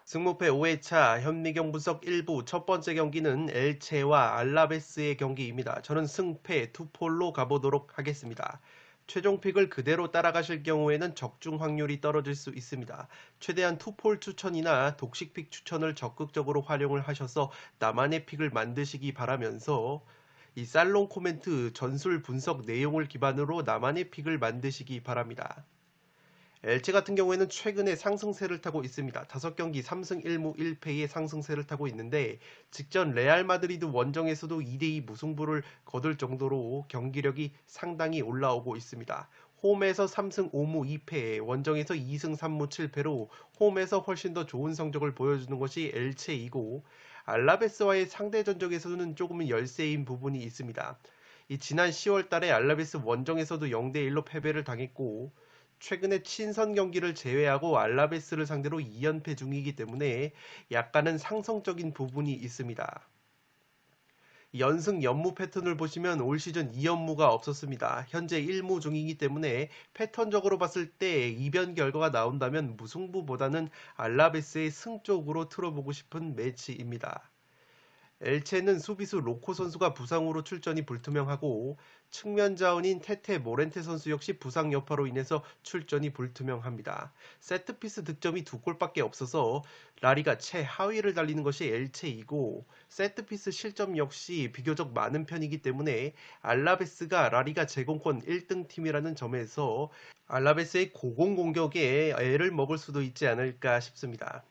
승무패 5회차 현미경 분석 1부 첫 번째 경기는 엘체와 알라베스의 경기입니다. 저는 승패 투폴로 가보도록 하겠습니다. 최종 픽을 그대로 따라가실 경우에는 적중 확률이 떨어질 수 있습니다. 최대한 투폴 추천이나 독식픽 추천을 적극적으로 활용을 하셔서 나만의 픽을 만드시기 바라면서 이 살롱 코멘트 전술 분석 내용을 기반으로 나만의 픽을 만드시기 바랍니다. 엘체 같은 경우에는 최근에 상승세를 타고 있습니다. 5경기 3승 1무 1패의 상승세를 타고 있는데 직전 레알 마드리드 원정에서도 2대2 무승부를 거둘 정도로 경기력이 상당히 올라오고 있습니다. 홈에서 3승 5무 2패, 원정에서 2승 3무 7패로 홈에서 훨씬 더 좋은 성적을 보여주는 것이 엘체이고 알라베스와의 상대 전적에서는 조금은 열세인 부분이 있습니다. 지난 10월 달에 알라베스 원정에서도 0대1로 패배를 당했고 최근에 친선 경기를 제외하고 알라베스를 상대로 2연패 중이기 때문에 약간은 상성적인 부분이 있습니다. 연승 연무 패턴을 보시면 올 시즌 2연무가 없었습니다. 현재 1무 중이기 때문에 패턴적으로 봤을 때 이변 결과가 나온다면 무승부보다는 알라베스의 승 쪽으로 틀어보고 싶은 매치입니다. 엘체는 수비수 로코 선수가 부상으로 출전이 불투명하고 측면 자원인 테테 모렌테 선수 역시 부상 여파로 인해서 출전이 불투명합니다. 세트피스 득점이 2골밖에 없어서 라리가 최하위를 달리는 것이 엘체이고 세트피스 실점 역시 비교적 많은 편이기 때문에 알라베스가 라리가 제공권 1등 팀이라는 점에서 알라베스의 고공공격에 애를 먹을 수도 있지 않을까 싶습니다.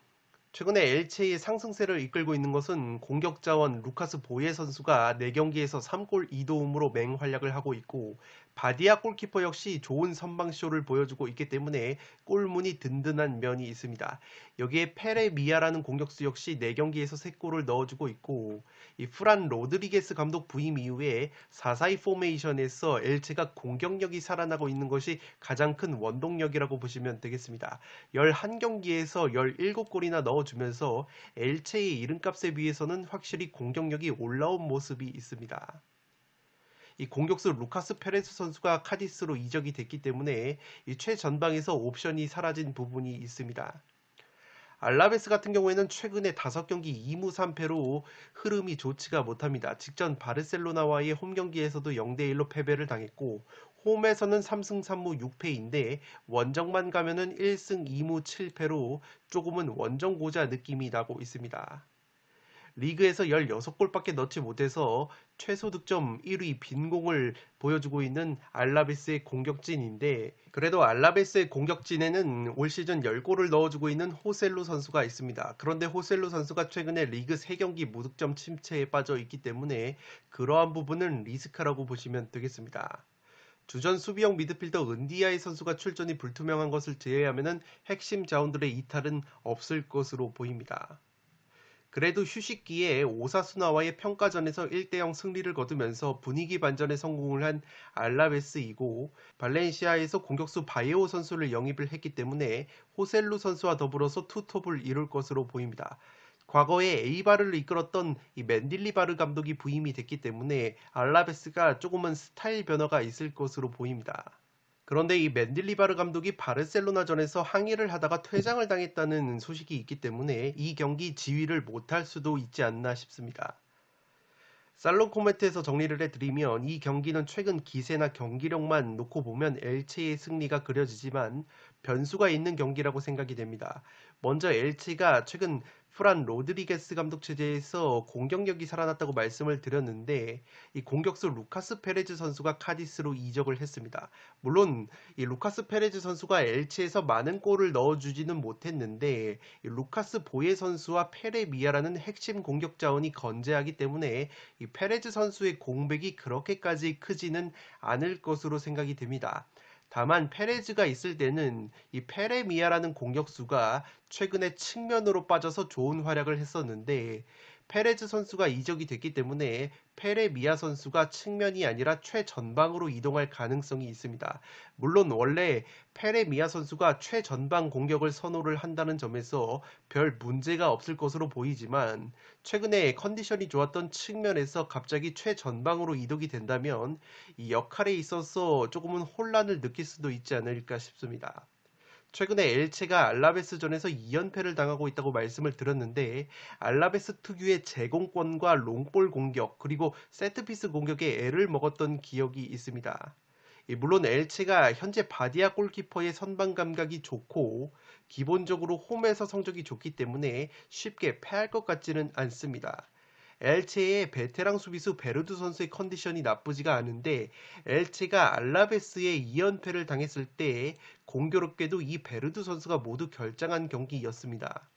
최근에 엘체의 상승세를 이끌고 있는 것은 공격자원 루카스 보예 선수가 4경기에서 3골 2도움으로 맹활약을 하고 있고 바디아 골키퍼 역시 좋은 선방쇼를 보여주고 있기 때문에 골문이 든든한 면이 있습니다. 여기에 페레미아라는 공격수 역시 4경기에서 3골을 넣어주고 있고 이 프란 로드리게스 감독 부임 이후에 4-4-2 포메이션에서 엘체가 공격력이 살아나고 있는 것이 가장 큰 원동력이라고 보시면 되겠습니다. 11경기에서 17골이나 넣어주면서 엘체의 이름값에 비해서는 확실히 공격력이 올라온 모습이 있습니다. 이 공격수 루카스 페레스 선수가 카디스로 이적이 됐기 때문에 이 최전방에서 옵션이 사라진 부분이 있습니다. 알라베스 같은 경우에는 최근에 5경기 2무 3패로 흐름이 좋지가 못합니다. 직전 바르셀로나와의 홈경기에서도 0대1로 패배를 당했고 홈에서는 3승 3무 6패인데 원정만 가면은 1승 2무 7패로 조금은 원정고자 느낌이 나고 있습니다. 리그에서 16골밖에 넣지 못해서 최소 득점 1위 빈공을 보여주고 있는 알라베스의 공격진인데 그래도 알라베스의 공격진에는 올 시즌 10골을 넣어주고 있는 호셀루 선수가 있습니다. 그런데 호셀루 선수가 최근에 리그 3경기 무득점 침체에 빠져 있기 때문에 그러한 부분은 리스크라고 보시면 되겠습니다. 주전 수비형 미드필더 은디아이 선수가 출전이 불투명한 것을 제외하면 핵심 자원들의 이탈은 없을 것으로 보입니다. 그래도 휴식기에 오사수나와의 평가전에서 1대0 승리를 거두면서 분위기 반전에 성공을 한 알라베스이고 발렌시아에서 공격수 바예오 선수를 영입을 했기 때문에 호셀루 선수와 더불어서 투톱을 이룰 것으로 보입니다. 과거에 에이바르를 이끌었던 이 맨딜리바르 감독이 부임이 됐기 때문에 알라베스가 조금은 스타일 변화가 있을 것으로 보입니다. 그런데 이 맨딜리바르 감독이 바르셀로나전에서 항의를 하다가 퇴장을 당했다는 소식이 있기 때문에 이 경기 지휘를 못할 수도 있지 않나 싶습니다. 살롱 코멘트에서 정리를 해드리면 이 경기는 최근 기세나 경기력만 놓고 보면 엘체의 승리가 그려지지만 변수가 있는 경기라고 생각이 됩니다. 먼저 엘체가 최근 프란 로드리게스 감독 체제에서 공격력이 살아났다고 말씀을 드렸는데 이 공격수 루카스 페레즈 선수가 카디스로 이적을 했습니다. 물론 이 루카스 페레즈 선수가 엘체에서 많은 골을 넣어주지는 못했는데 이 루카스 보예 선수와 페레미아라는 핵심 공격 자원이 건재하기 때문에 이 페레즈 선수의 공백이 그렇게까지 크지는 않을 것으로 생각이 됩니다. 다만 페레즈가 있을 때는 이 페레미아라는 공격수가 최근에 측면으로 빠져서 좋은 활약을 했었는데 페레즈 선수가 이적이 됐기 때문에 페레미아 선수가 측면이 아니라 최전방으로 이동할 가능성이 있습니다. 물론 원래 페레미아 선수가 최전방 공격을 선호를 한다는 점에서 별 문제가 없을 것으로 보이지만 최근에 컨디션이 좋았던 측면에서 갑자기 최전방으로 이동이 된다면 이 역할에 있어서 조금은 혼란을 느낄 수도 있지 않을까 싶습니다. 최근에 엘체가 알라베스전에서 2연패를 당하고 있다고 말씀을 드렸는데 알라베스 특유의 제공권과 롱볼 공격 그리고 세트피스 공격에 애를 먹었던 기억이 있습니다. 물론 엘체가 현재 바디아 골키퍼의 선방 감각이 좋고 기본적으로 홈에서 성적이 좋기 때문에 쉽게 패할 것 같지는 않습니다. 엘체의 베테랑 수비수 베르두 선수의 컨디션이 나쁘지가 않은데 엘체가 알라베스의 2연패를 당했을 때 공교롭게도 이 베르두 선수가 모두 결장한 경기였습니다.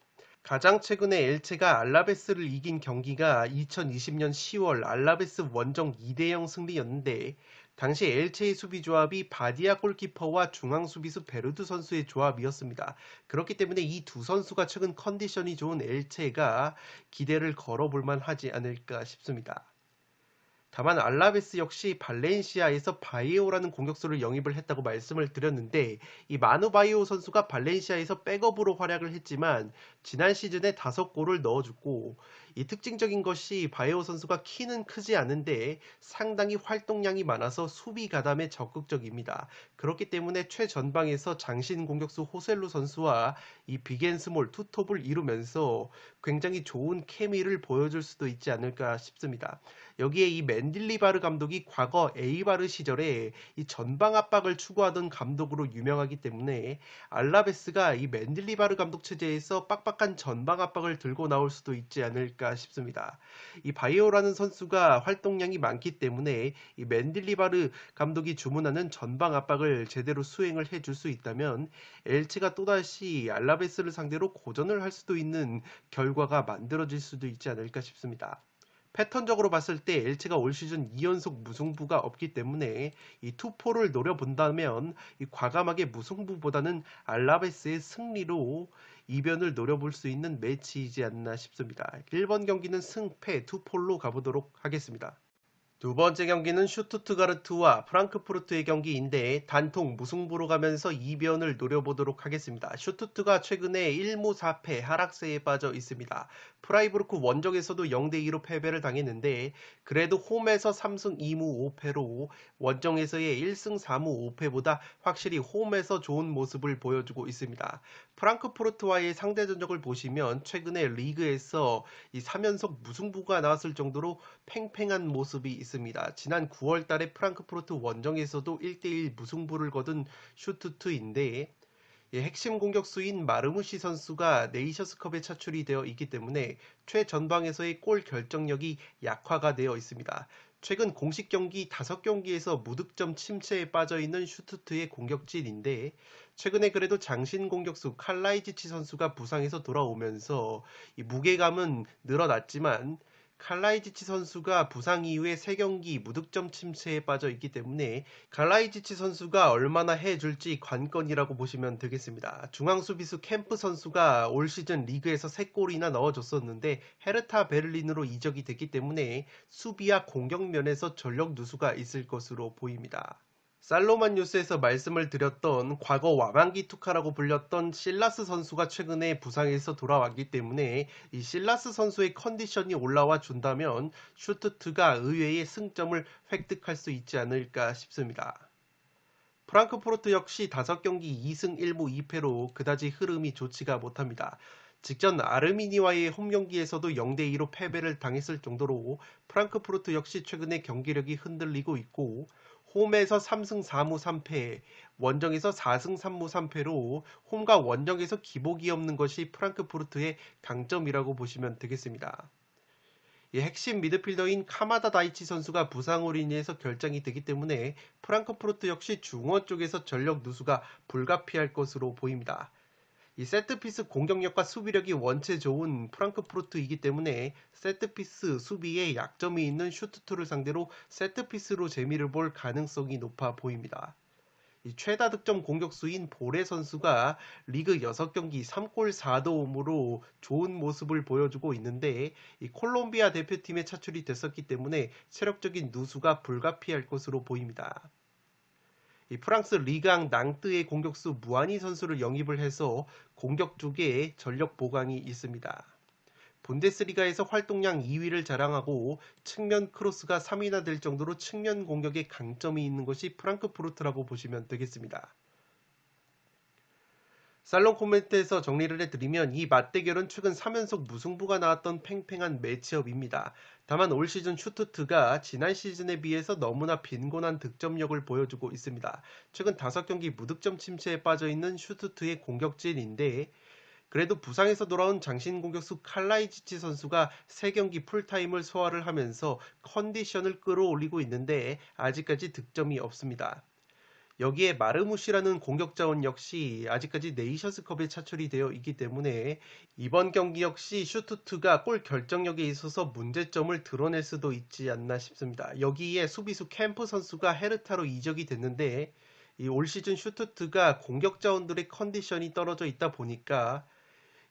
가장 최근에 엘체가 알라베스를 이긴 경기가 2020년 10월 알라베스 원정 2대0 승리였는데 당시 엘체의 수비 조합이 바디아 골키퍼와 중앙 수비수 베르두 선수의 조합이었습니다. 그렇기 때문에 이 두 선수가 최근 컨디션이 좋은 엘체가 기대를 걸어볼 만하지 않을까 싶습니다. 다만 알라베스 역시 발렌시아에서 바이오라는 공격수를 영입을 했다고 말씀을 드렸는데 이 마누 바이오 선수가 발렌시아에서 백업으로 활약을 했지만 지난 시즌에 5골을 넣어줬고 이 특징적인 것이 바이오 선수가 키는 크지 않은데 상당히 활동량이 많아서 수비 가담에 적극적입니다. 그렇기 때문에 최전방에서 장신 공격수 호셀루 선수와 이 빅앤스몰 투톱을 이루면서 굉장히 좋은 케미를 보여줄 수도 있지 않을까 싶습니다. 여기에 이 맨딜리바르 감독이 과거 에이바르 시절에 이 전방 압박을 추구하던 감독으로 유명하기 때문에 알라베스가 이 맨딜리바르 감독 체제에서 빡빡한 전방 압박을 들고 나올 수도 있지 않을까 싶습니다. 이 바이오라는 선수가 활동량이 많기 때문에 이 맨딜리바르 감독이 주문하는 전방 압박을 제대로 수행을 해줄 수 있다면 엘체가 또다시 알라베스를 상대로 고전을 할 수도 있는 결과가 만들어질 수도 있지 않을까 싶습니다. 패턴적으로 봤을 때 엘체가 올 시즌 2연속 무승부가 없기 때문에 이 투포를 노려본다면 이 과감하게 무승부보다는 알라베스의 승리로 이변을 노려볼 수 있는 매치이지 않나 싶습니다. 1번 경기는 승패 투폴로 가보도록 하겠습니다. 두 번째 경기는 슈투트가르트와 프랑크푸르트의 경기인데 단통 무승부로 가면서 이변을 노려보도록 하겠습니다. 슈투트가 최근에 1무 4패 하락세에 빠져 있습니다. 프라이부르크 원정에서도 0대2로 패배를 당했는데 그래도 홈에서 3승 2무 5패로 원정에서의 1승 4무 5패보다 확실히 홈에서 좋은 모습을 보여주고 있습니다. 프랑크푸르트와의 상대 전적을 보시면 최근에 리그에서 이 3연속 무승부가 나왔을 정도로 팽팽한 모습이 있습니다. 지난 9월 달에 프랑크푸르트 원정에서도 1대1 무승부를 거둔 슈투트인데 핵심 공격수인 마르무시 선수가 네이셔스컵에 차출이 되어 있기 때문에 최전방에서의 골 결정력이 약화가 되어 있습니다. 최근 공식 경기 5경기에서 무득점 침체에 빠져 있는 슈투트의 공격진인데 최근에 그래도 장신 공격수 칼라이지치 선수가 부상에서 돌아오면서 이 무게감은 늘어났지만 칼라이지치 선수가 부상 이후에 3경기 무득점 침체에 빠져 있기 때문에 칼라이지치 선수가 얼마나 해줄지 관건이라고 보시면 되겠습니다. 중앙 수비수 캠프 선수가 올 시즌 리그에서 3골이나 넣어줬었는데 헤르타 베를린으로 이적이 됐기 때문에 수비와 공격 면에서 전력 누수가 있을 것으로 보입니다. 살로만 뉴스에서 말씀을 드렸던 과거 와망기 투카라고 불렸던 실라스 선수가 최근에 부상에서 돌아왔기 때문에 이 실라스 선수의 컨디션이 올라와 준다면 슈투트가 의외의 승점을 획득할 수 있지 않을까 싶습니다. 프랑크푸르트 역시 5경기 2승 1무 2패로 그다지 흐름이 좋지가 못합니다. 직전 아르미니와의 홈경기에서도 0대2로 패배를 당했을 정도로 프랑크푸르트 역시 최근에 경기력이 흔들리고 있고 홈에서 3승 4무 3패, 원정에서 4승 3무 3패로 홈과 원정에서 기복이 없는 것이 프랑크푸르트의 강점이라고 보시면 되겠습니다. 핵심 미드필더인 카마다 다이치 선수가 부상으로 인해서 결장이 되기 때문에 프랑크푸르트 역시 중원 쪽에서 전력 누수가 불가피할 것으로 보입니다. 이 세트피스 공격력과 수비력이 원체 좋은 프랑크푸르트이기 때문에 세트피스 수비에 약점이 있는 슈투트를 상대로 세트피스로 재미를 볼 가능성이 높아 보입니다. 이 최다 득점 공격수인 보레 선수가 리그 6경기 3골 4도움으로 좋은 모습을 보여주고 있는데 이 콜롬비아 대표팀에 차출이 됐었기 때문에 체력적인 누수가 불가피할 것으로 보입니다. 이 프랑스 리강 낭뜨의 공격수 무아니 선수를 영입을 해서 공격 쪽에 전력 보강이 있습니다. 분데스리가에서 활동량 2위를 자랑하고 측면 크로스가 3위나 될 정도로 측면 공격에 강점이 있는 것이 프랑크푸르트라고 보시면 되겠습니다. 살롱 코멘트에서 정리를 해드리면 이 맞대결은 최근 3연속 무승부가 나왔던 팽팽한 매치업입니다. 다만 올 시즌 슈투트가 지난 시즌에 비해서 너무나 빈곤한 득점력을 보여주고 있습니다. 최근 5경기 무득점 침체에 빠져있는 슈투트의 공격진인데 그래도 부상에서 돌아온 장신 공격수 칼라이지치 선수가 3경기 풀타임을 소화를 하면서 컨디션을 끌어올리고 있는데 아직까지 득점이 없습니다. 여기에 마르무시라는 공격 자원 역시 아직까지 네이션스컵에 차출이 되어 있기 때문에 이번 경기 역시 슈투트가 골 결정력에 있어서 문제점을 드러낼 수도 있지 않나 싶습니다. 여기에 수비수 캠프 선수가 헤르타로 이적이 됐는데 이 올 시즌 슈투트가 공격 자원들의 컨디션이 떨어져 있다 보니까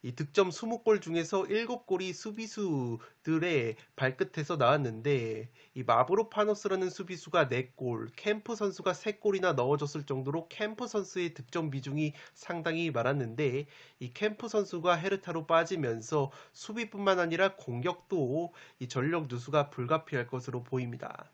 이 득점 20골 중에서 7골이 수비수들의 발끝에서 나왔는데 이 마브로파노스라는 수비수가 4골, 캠프 선수가 3골이나 넣어줬을 정도로 캠프 선수의 득점 비중이 상당히 많았는데 이 캠프 선수가 헤르타로 빠지면서 수비뿐만 아니라 공격도 이 전력 누수가 불가피할 것으로 보입니다.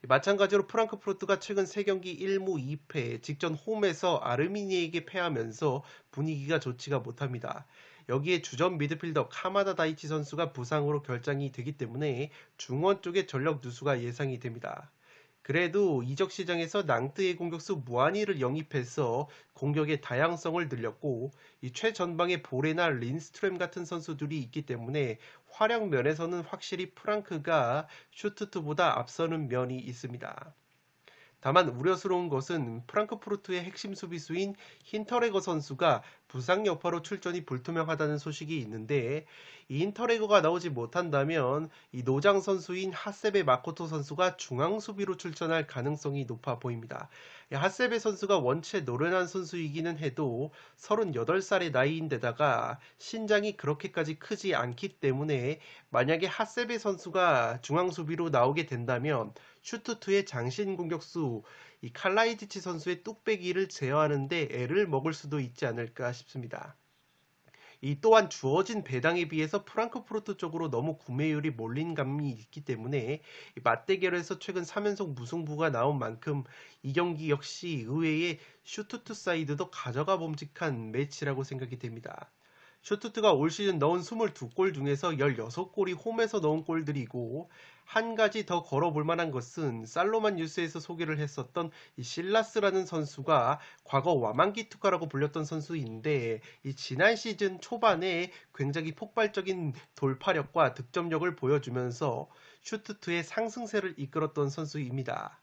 마찬가지로 프랑크푸르트가 최근 3경기 1무 2패, 직전 홈에서 아르미니에게 패하면서 분위기가 좋지가 못합니다. 여기에 주전 미드필더 카마다 다이치 선수가 부상으로 결장이 되기 때문에 중원 쪽에 전력 누수가 예상이 됩니다. 그래도 이적 시장에서 낭뜨의 공격수 무아니를 영입해서 공격의 다양성을 늘렸고 이 최전방에 보레나 린스트렘 같은 선수들이 있기 때문에 활약 면에서는 확실히 프랑크가 슈투트보다 앞서는 면이 있습니다. 다만 우려스러운 것은 프랑크푸르트의 핵심 수비수인 힌터레거 선수가 부상 여파로 출전이 불투명하다는 소식이 있는데 이 힌터레거가 나오지 못한다면 이 노장 선수인 하세베 마코토 선수가 중앙 수비로 출전할 가능성이 높아 보입니다. 하세베 선수가 원체 노련한 선수이기는 해도 38살의 나이인데다가 신장이 그렇게까지 크지 않기 때문에 만약에 하세베 선수가 중앙 수비로 나오게 된다면 슈투트의 장신 공격수 이 칼라이지치 선수의 뚝배기를 제어하는데 애를 먹을 수도 있지 않을까 싶습니다. 이 또한 주어진 배당에 비해서 프랑크푸르트 쪽으로 너무 구매율이 몰린 감이 있기 때문에 맞대결에서 최근 3연속 무승부가 나온 만큼 이 경기 역시 의외의 슈투트 사이드도 가져가 봄직한 매치라고 생각이 됩니다. 슈투트가 올 시즌 넣은 22골 중에서 16골이 홈에서 넣은 골들이고 한 가지 더 걸어볼 만한 것은 살로만 뉴스에서 소개를 했었던 이 실라스라는 선수가 과거 와만기투카라고 불렸던 선수인데 이 지난 시즌 초반에 굉장히 폭발적인 돌파력과 득점력을 보여주면서 슈투트의 상승세를 이끌었던 선수입니다.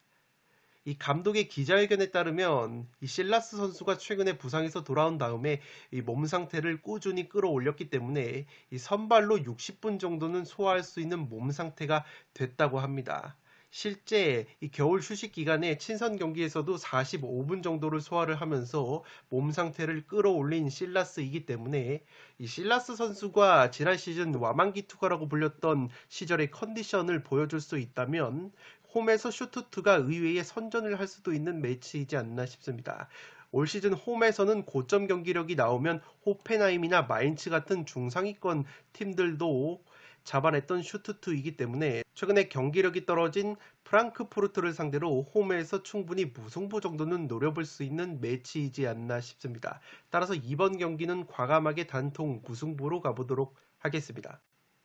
이 감독의 기자회견에 따르면 이 실라스 선수가 최근에 부상에서 돌아온 다음에 이 몸 상태를 꾸준히 끌어올렸기 때문에 이 선발로 60분 정도는 소화할 수 있는 몸 상태가 됐다고 합니다. 실제 이 겨울 휴식 기간에 친선 경기에서도 45분 정도를 소화를 하면서 몸 상태를 끌어올린 실라스이기 때문에 이 실라스 선수가 지난 시즌 와만기투가라고 불렸던 시절의 컨디션을 보여줄 수 있다면 홈에서 슈투트가 의외의 선전을 할 수도 있는 매치이지 않나 싶습니다. 올 시즌 홈에서는 고점 경기력이 나오면 호펜하임이나 마인츠 같은 중상위권 팀들도 잡아냈던 슈투트이기 때문에 최근에 경기력이 떨어진 프랑크푸르트를 상대로 홈에서 충분히 무승부 정도는 노려볼 수 있는 매치이지 않나 싶습니다. 따라서 이번 경기는 과감하게 단통 무승부로 가보도록 하겠습니다.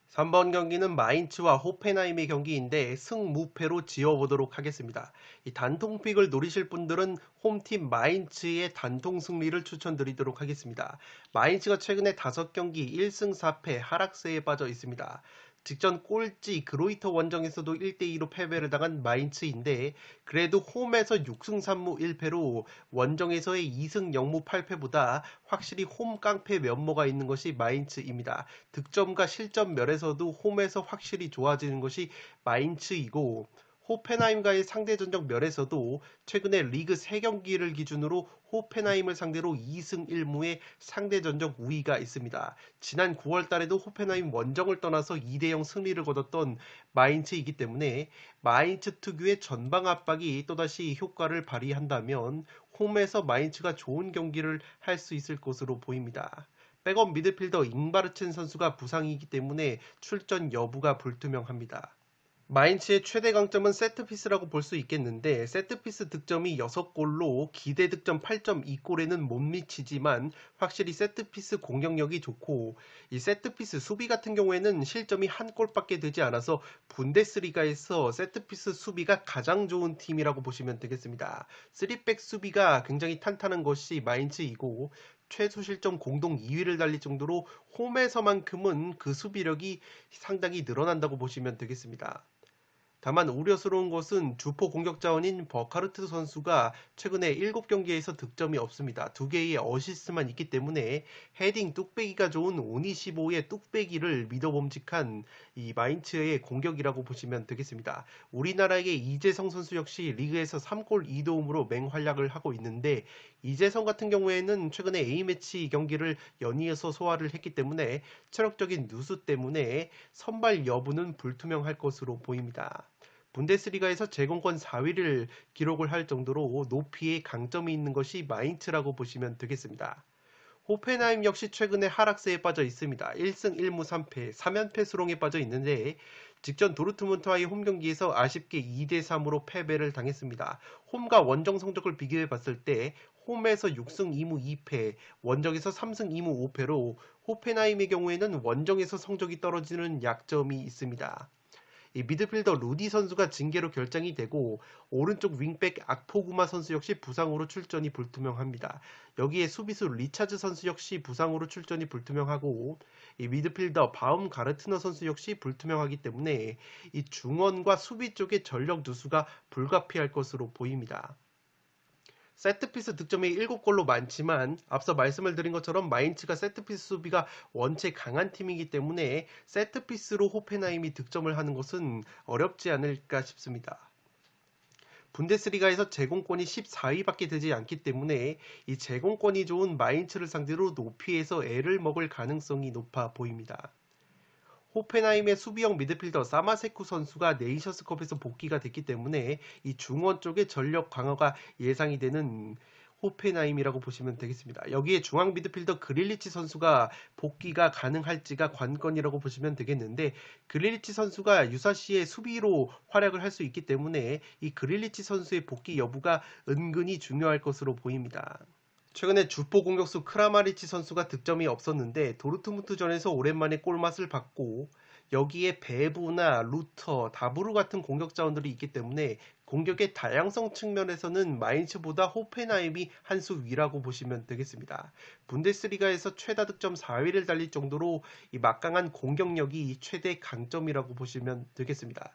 3번 경기는 마인츠와 호펜하임의 경기인데 승무패로 지어보도록 하겠습니다. 이 단통픽을 노리실 분들은 홈팀 마인츠의 단통 승리를 추천드리도록 하겠습니다. 마인츠가 최근에 5경기 1승 4패 하락세에 빠져 있습니다. 직전 꼴찌 그로이터 원정에서도 1대2로 패배를 당한 마인츠인데 그래도 홈에서 6승 3무 1패로 원정에서의 2승 0무 8패보다 확실히 홈 깡패 면모가 있는 것이 마인츠입니다. 득점과 실점 면에서도 홈에서 확실히 좋아지는 것이 마인츠이고 호펜하임과의 상대 전적 면에서도 최근에 리그 3경기를 기준으로 호펜하임을 상대로 2승 1무의 상대 전적 우위가 있습니다. 지난 9월 달에도 호펜하임 원정을 떠나서 2대0 승리를 거뒀던 마인츠이기 때문에 마인츠 특유의 전방 압박이 또다시 효과를 발휘한다면 홈에서 마인츠가 좋은 경기를 할 수 있을 것으로 보입니다. 백업 미드필더 잉바르첸 선수가 부상이기 때문에 출전 여부가 불투명합니다. 마인츠의 최대 강점은 세트피스라고 볼 수 있겠는데 세트피스 득점이 6골로 기대 득점 8.2골에는 못 미치지만 확실히 세트피스 공격력이 좋고 이 세트피스 수비 같은 경우에는 실점이 한 골밖에 되지 않아서 분데스리가에서 세트피스 수비가 가장 좋은 팀이라고 보시면 되겠습니다. 3백 수비가 굉장히 탄탄한 것이 마인츠이고 최소 실점 공동 2위를 달릴 정도로 홈에서만큼은 그 수비력이 상당히 늘어난다고 보시면 되겠습니다. 다만 우려스러운 것은 주포 공격 자원인 버카르트 선수가 최근에 7경기에서 득점이 없습니다. 2개의 어시스트만 있기 때문에 헤딩 뚝배기가 좋은 오니시보의 뚝배기를 믿어봄직한 이 마인츠의 공격이라고 보시면 되겠습니다. 우리나라의 이재성 선수 역시 리그에서 3골 2도움으로 맹활약을 하고 있는데 이재성 같은 경우에는 최근에 A매치 경기를 연이어서 소화를 했기 때문에 체력적인 누수 때문에 선발 여부는 불투명할 것으로 보입니다. 분데스리가에서 제공권 4위를 기록을 할 정도로 높이의 강점이 있는 것이 마인츠라고 보시면 되겠습니다. 호펜하임 역시 최근에 하락세에 빠져 있습니다. 1승 1무 3패, 3연패 수렁에 빠져 있는데 직전 도르트문트와의 홈 경기에서 아쉽게 2대3으로 패배를 당했습니다. 홈과 원정 성적을 비교해 봤을 때 홈에서 6승 2무 2패, 원정에서 3승 2무 5패로 호펜하임의 경우에는 원정에서 성적이 떨어지는 약점이 있습니다. 이 미드필더 루디 선수가 징계로 결정이 되고 오른쪽 윙백 악포구마 선수 역시 부상으로 출전이 불투명합니다. 여기에 수비수 리차즈 선수 역시 부상으로 출전이 불투명하고 이 미드필더 바움가르트너 선수 역시 불투명하기 때문에 이 중원과 수비 쪽의 전력 누수가 불가피할 것으로 보입니다. 세트피스 득점이 7골로 많지만 앞서 말씀을 드린 것처럼 마인츠가 세트피스 수비가 원체 강한 팀이기 때문에 세트피스로 호펜하임이 득점을 하는 것은 어렵지 않을까 싶습니다. 분데스리가에서 제공권이 14위밖에 되지 않기 때문에 이 제공권이 좋은 마인츠를 상대로 높이에서 애를 먹을 가능성이 높아 보입니다. 호펜하임의 수비형 미드필더 사마세쿠 선수가 네이션스컵에서 복귀가 됐기 때문에 이 중원 쪽의 전력 강화가 예상이 되는 호펜하임이라고 보시면 되겠습니다. 여기에 중앙 미드필더 그릴리치 선수가 복귀가 가능할지가 관건이라고 보시면 되겠는데 그릴리치 선수가 유사시의 수비로 활약을 할 수 있기 때문에 이 그릴리치 선수의 복귀 여부가 은근히 중요할 것으로 보입니다. 최근에 주포 공격수 크라마리치 선수가 득점이 없었는데 도르트문트전에서 오랜만에 골맛을 봤고 여기에 베부나 루터, 다브루 같은 공격 자원들이 있기 때문에 공격의 다양성 측면에서는 마인츠보다 호펜하임이 한 수 위라고 보시면 되겠습니다. 분데스리가에서 최다 득점 4위를 달릴 정도로 이 막강한 공격력이 최대 강점이라고 보시면 되겠습니다.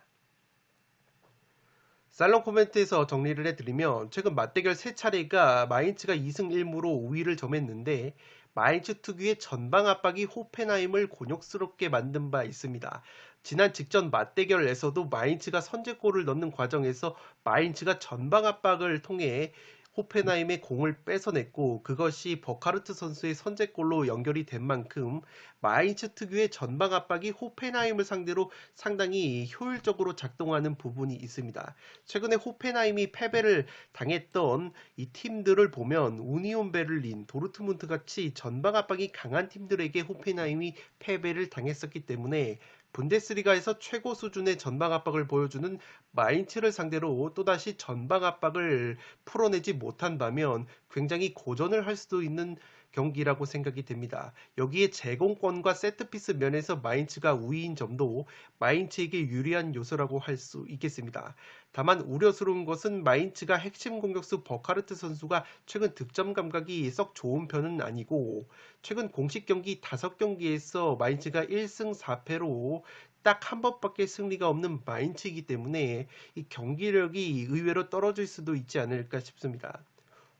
살롱 코멘트에서 정리를 해드리면 최근 맞대결 3차례가 마인츠가 2승 1무로 우위를 점했는데 마인츠 특유의 전방 압박이 호펜하임을 곤욕스럽게 만든 바 있습니다. 지난 직전 맞대결에서도 마인츠가 선제골을 넣는 과정에서 마인츠가 전방 압박을 통해 호펜하임의 공을 뺏어냈고 그것이 버카르트 선수의 선제골로 연결이 된 만큼 마인츠 특유의 전방 압박이 호펜하임을 상대로 상당히 효율적으로 작동하는 부분이 있습니다. 최근에 호펜하임이 패배를 당했던 이 팀들을 보면 우니온 베를린, 도르트문트 같이 전방 압박이 강한 팀들에게 호펜하임이 패배를 당했었기 때문에 분데스리가에서 최고 수준의 전방 압박을 보여주는 마인츠를 상대로 또다시 전방 압박을 풀어내지 못한다면 굉장히 고전을 할 수도 있는 경기라고 생각이 됩니다. 여기에 제공권과 세트피스 면에서 마인츠가 우위인 점도 마인츠에게 유리한 요소라고 할 수 있겠습니다. 다만 우려스러운 것은 마인츠가 핵심 공격수 버카르트 선수가 최근 득점 감각이 썩 좋은 편은 아니고 최근 공식 경기 5경기에서 마인츠가 1승 4패로 딱 한 번밖에 승리가 없는 마인츠이기 때문에 이 경기력이 의외로 떨어질 수도 있지 않을까 싶습니다.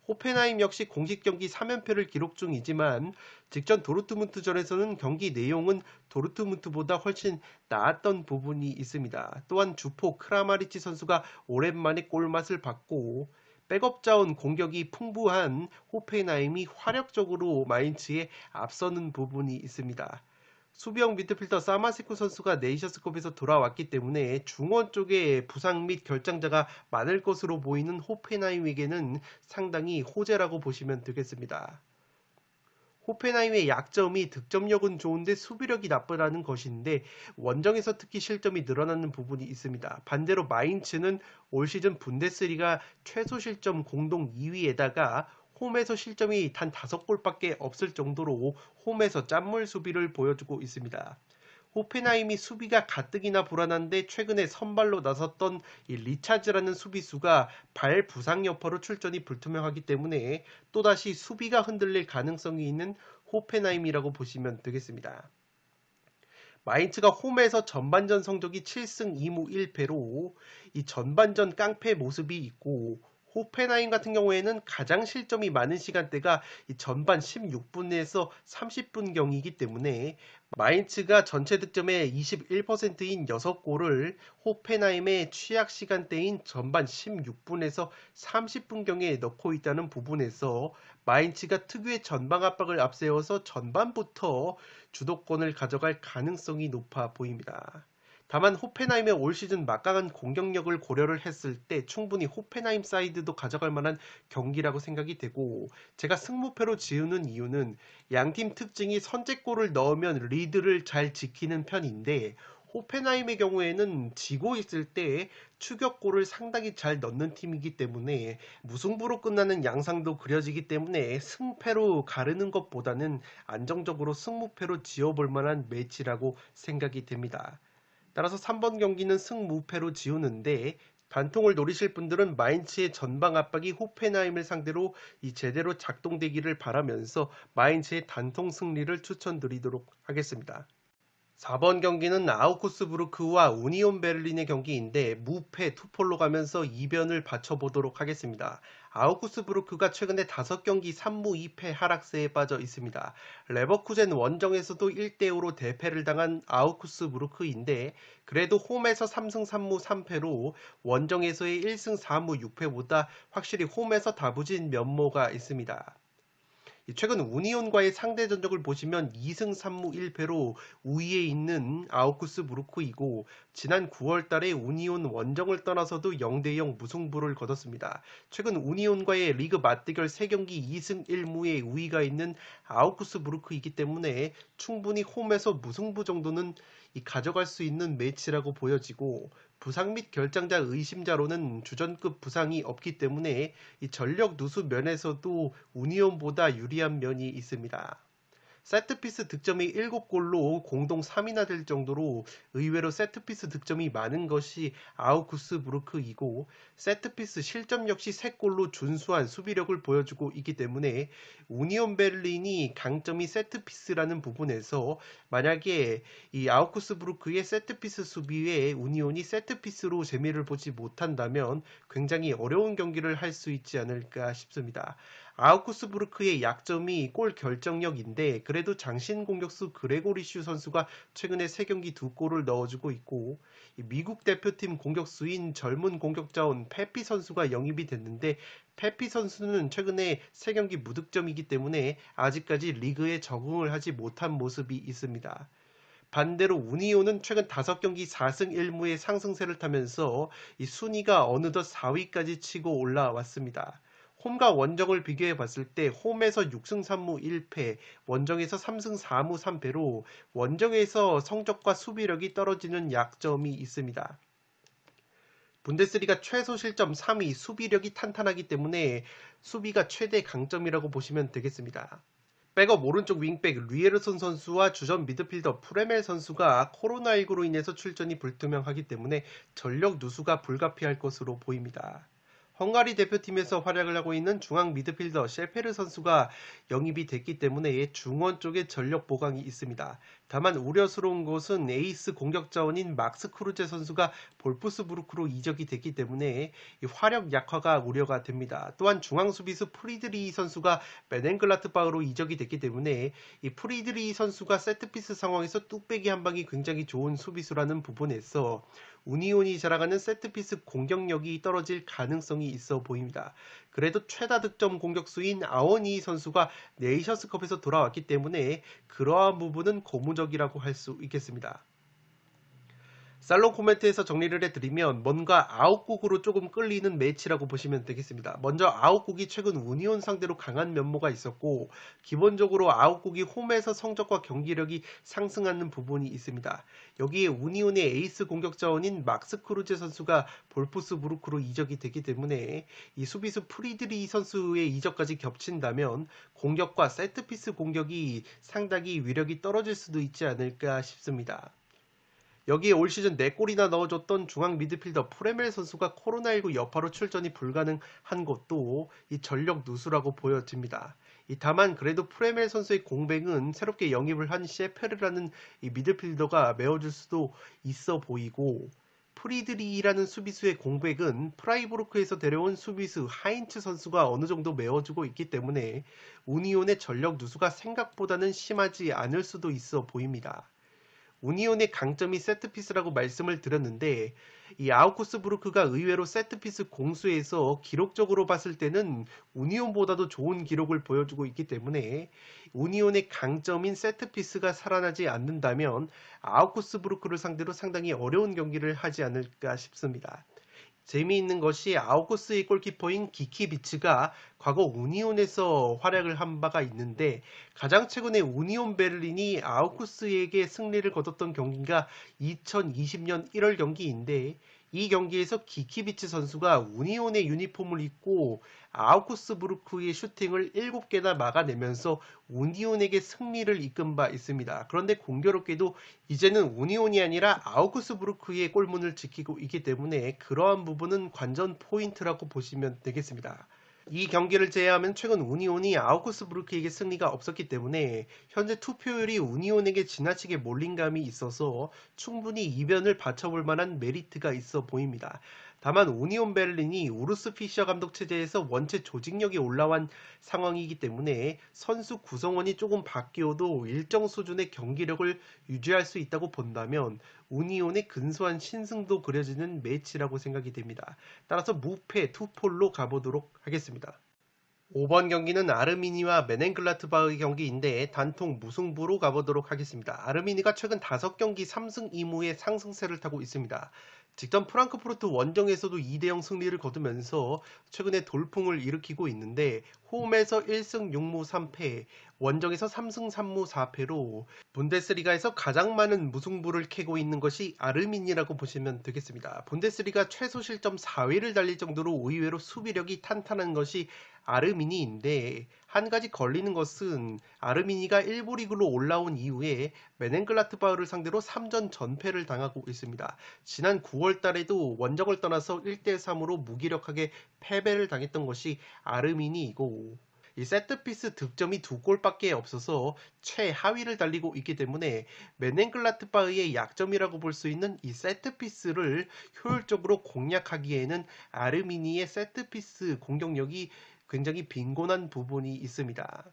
호펜하임 역시 공식 경기 3연패를 기록 중이지만 직전 도르트문트전에서는 경기 내용은 도르트문트보다 훨씬 나았던 부분이 있습니다. 또한 주포 크라마리치 선수가 오랜만에 골맛을 봤고 백업 자원 공격이 풍부한 호펜하임이 화력적으로 마인츠에 앞서는 부분이 있습니다. 수비형 미드필더 사마세코 선수가 네이션스컵에서 돌아왔기 때문에 중원 쪽에 부상 및 결장자가 많을 것으로 보이는 호펜하임에게는 상당히 호재라고 보시면 되겠습니다. 호펜하임의 약점이 득점력은 좋은데 수비력이 나쁘다는 것인데 원정에서 특히 실점이 늘어나는 부분이 있습니다. 반대로 마인츠는 올 시즌 분데스리가 최소 실점 공동 2위에다가 홈에서 실점이 단 5골밖에 없을 정도로 홈에서 짠물 수비를 보여주고 있습니다. 호펜하임이 수비가 가뜩이나 불안한데 최근에 선발로 나섰던 이 리차즈라는 수비수가 발 부상 여파로 출전이 불투명하기 때문에 또다시 수비가 흔들릴 가능성이 있는 호펜하임이라고 보시면 되겠습니다. 마인츠가 홈에서 전반전 성적이 7승 2무 1패로 이 전반전 깡패 모습이 있고 호펜하임 같은 경우에는 가장 실점이 많은 시간대가 이 전반 16분에서 30분경이기 때문에 마인츠가 전체 득점의 21%인 6골을 호펜하임의 취약 시간대인 전반 16분에서 30분경에 넣고 있다는 부분에서 마인츠가 특유의 전방 압박을 앞세워서 전반부터 주도권을 가져갈 가능성이 높아 보입니다. 다만 호펜하임의 올 시즌 막강한 공격력을 고려를 했을 때 충분히 호펜하임 사이드도 가져갈 만한 경기라고 생각이 되고 제가 승무패로 지우는 이유는 양팀 특징이 선제골을 넣으면 리드를 잘 지키는 편인데 호펜하임의 경우에는 지고 있을 때 추격골을 상당히 잘 넣는 팀이기 때문에 무승부로 끝나는 양상도 그려지기 때문에 승패로 가르는 것보다는 안정적으로 승무패로 지어볼 만한 매치라고 생각이 됩니다. 따라서 3번 경기는 승무패로 지우는데 단통을 노리실 분들은 마인츠의 전방 압박이 호펜하임을 상대로 제대로 작동되기를 바라면서 마인츠의 단통 승리를 추천드리도록 하겠습니다. 4번 경기는 아우쿠스부르크와 우니온 베를린의 경기인데 무패 투폴로 가면서 이변을 받쳐보도록 하겠습니다. 아우쿠스부르크가 최근에 5경기 3무 2패 하락세에 빠져 있습니다. 레버쿠젠 원정에서도 1대5로 대패를 당한 아우쿠스부르크인데 그래도 홈에서 3승 3무 3패로 원정에서의 1승 4무 6패보다 확실히 홈에서 다부진 면모가 있습니다. 최근 우니온과의 상대 전적을 보시면 2승 3무 1패로 우위에 있는 아우쿠스부르크이고 지난 9월 달에 우니온 원정을 떠나서도 0대0 무승부를 거뒀습니다. 최근 우니온과의 리그 맞대결 3경기 2승 1무의 우위가 있는 아우쿠스부르크이기 때문에 충분히 홈에서 무승부 정도는 가져갈 수 있는 매치라고 보여지고 부상 및 결장자 의심자로는 주전급 부상이 없기 때문에 이 전력 누수 면에서도 우니온보다 유리한 면이 있습니다. 세트피스 득점이 7골로 공동 3위나 될 정도로 의외로 세트피스 득점이 많은 것이 아우쿠스부르크이고 세트피스 실점 역시 3골로 준수한 수비력을 보여주고 있기 때문에 우니온 베를린이 강점이 세트피스라는 부분에서 만약에 이 아우쿠스부르크의 세트피스 수비에 우니온이 세트피스로 재미를 보지 못한다면 굉장히 어려운 경기를 할 수 있지 않을까 싶습니다. 아우쿠스부르크의 약점이 골 결정력인데 그래도 장신 공격수 그레고리슈 선수가 최근에 3경기 2골을 넣어주고 있고 미국 대표팀 공격수인 젊은 공격자원 페피 선수가 영입이 됐는데 페피 선수는 최근에 3경기 무득점이기 때문에 아직까지 리그에 적응을 하지 못한 모습이 있습니다. 반대로 우니온은 최근 5경기 4승 1무의 상승세를 타면서 이 순위가 어느덧 4위까지 치고 올라왔습니다. 홈과 원정을 비교해 봤을 때 홈에서 6승 3무 1패, 원정에서 3승 4무 3패로 원정에서 성적과 수비력이 떨어지는 약점이 있습니다. 분데스리가 최소 실점 3위, 수비력이 탄탄하기 때문에 수비가 최대 강점이라고 보시면 되겠습니다. 백업 오른쪽 윙백 리에르손 선수와 주전 미드필더 프레멜 선수가 코로나19로 인해서 출전이 불투명하기 때문에 전력 누수가 불가피할 것으로 보입니다. 헝가리 대표팀에서 활약을 하고 있는 중앙 미드필더 셰페르 선수가 영입이 됐기 때문에 중원 쪽에 전력 보강이 있습니다. 다만 우려스러운 것은 에이스 공격 자원인 막스 크루제 선수가 볼프스부르크로 이적이 됐기 때문에 이 화력 약화가 우려가 됩니다. 또한 중앙 수비수 프리드리히 선수가 메넨글라트바흐로 이적이 됐기 때문에 이 프리드리히 선수가 세트피스 상황에서 뚝배기 한 방이 굉장히 좋은 수비수라는 부분에서 우니온이 자랑하는 세트피스 공격력이 떨어질 가능성이 있어 보입니다. 그래도 최다 득점 공격수인 아오니 선수가 네이션스컵에서 돌아왔기 때문에 그러한 부분은 고무적이라고 할 수 있겠습니다. 살롱 코멘트에서 정리를 해드리면 뭔가 아웃국으로 조금 끌리는 매치라고 보시면 되겠습니다. 먼저 아웃국이 최근 우니온 상대로 강한 면모가 있었고 기본적으로 아웃국이 홈에서 성적과 경기력이 상승하는 부분이 있습니다. 여기에 우니온의 에이스 공격 자원인 막스 크루제 선수가 볼프스부르크로 이적이 되기 때문에 이 수비수 프리드리히 선수의 이적까지 겹친다면 공격과 세트피스 공격이 상당히 위력이 떨어질 수도 있지 않을까 싶습니다. 여기에 올 시즌 4골이나 넣어줬던 중앙 미드필더 프레멜 선수가 코로나19 여파로 출전이 불가능한 것도 이 전력 누수라고 보여집니다. 다만 그래도 프레멜 선수의 공백은 새롭게 영입을 한 셰페르라는 이 미드필더가 메워줄 수도 있어 보이고 프리드리히라는 수비수의 공백은 프라이부르크에서 데려온 수비수 하인츠 선수가 어느 정도 메워주고 있기 때문에 우니온의 전력 누수가 생각보다는 심하지 않을 수도 있어 보입니다. 우니온의 강점이 세트피스라고 말씀을 드렸는데 이 아우쿠스부르크가 의외로 세트피스 공수에서 기록적으로 봤을 때는 우니온보다도 좋은 기록을 보여주고 있기 때문에 우니온의 강점인 세트피스가 살아나지 않는다면 아우쿠스부르크를 상대로 상당히 어려운 경기를 하지 않을까 싶습니다. 재미있는 것이 아우구스의 골키퍼인 기키비츠가 과거 우니온에서 활약을 한 바가 있는데 가장 최근에 우니온 베를린이 아우구스에게 승리를 거뒀던 경기가 2020년 1월 경기인데 이 경기에서 기키비츠 선수가 우니온의 유니폼을 입고 아우구스부르크의 슈팅을 7개나 막아내면서 우니온에게 승리를 이끈 바 있습니다. 그런데 공교롭게도 이제는 우니온이 아니라 아우구스부르크의 골문을 지키고 있기 때문에 그러한 부분은 관전 포인트라고 보시면 되겠습니다. 이 경기를 제외하면 최근 우니온이 아우구스부르크에게 승리가 없었기 때문에 현재 투표율이 우니온에게 지나치게 몰린 감이 있어서 충분히 이변을 받쳐볼 만한 메리트가 있어 보입니다. 다만 우니온 베를린이 우르스 피셔 감독 체제에서 원체 조직력이 올라온 상황이기 때문에 선수 구성원이 조금 바뀌어도 일정 수준의 경기력을 유지할 수 있다고 본다면 우니온의 근소한 신승도 그려지는 매치라고 생각이 됩니다. 따라서 무패 투폴로 가보도록 하겠습니다. 5번 경기는 아르미니와 메넨글라트바흐의 경기인데 단통 무승부로 가보도록 하겠습니다. 아르미니가 최근 5경기 3승 2무의 상승세를 타고 있습니다. 직전 프랑크푸르트 원정에서도 2대0 승리를 거두면서 최근에 돌풍을 일으키고 있는데 홈에서 1승 6무 3패, 원정에서 3승 3무 4패로 분데스리가에서 가장 많은 무승부를 캐고 있는 것이 아르민이라고 보시면 되겠습니다. 분데스리가 최소 실점 4위를 달릴 정도로 의외로 수비력이 탄탄한 것이 아르미니인데 한 가지 걸리는 것은 아르미니가 1부 리그로 올라온 이후에 메넨글라트바흐를 상대로 3전 전패를 당하고 있습니다. 지난 9월 달에도 원정을 떠나서 1대3으로 무기력하게 패배를 당했던 것이 아르미니이고 이 세트피스 득점이 2골밖에 없어서 최하위를 달리고 있기 때문에 메넨글라트바흐의 약점이라고 볼 수 있는 이 세트피스를 효율적으로 공략하기에는 아르미니의 세트피스 공격력이 굉장히 빈곤한 부분이 있습니다.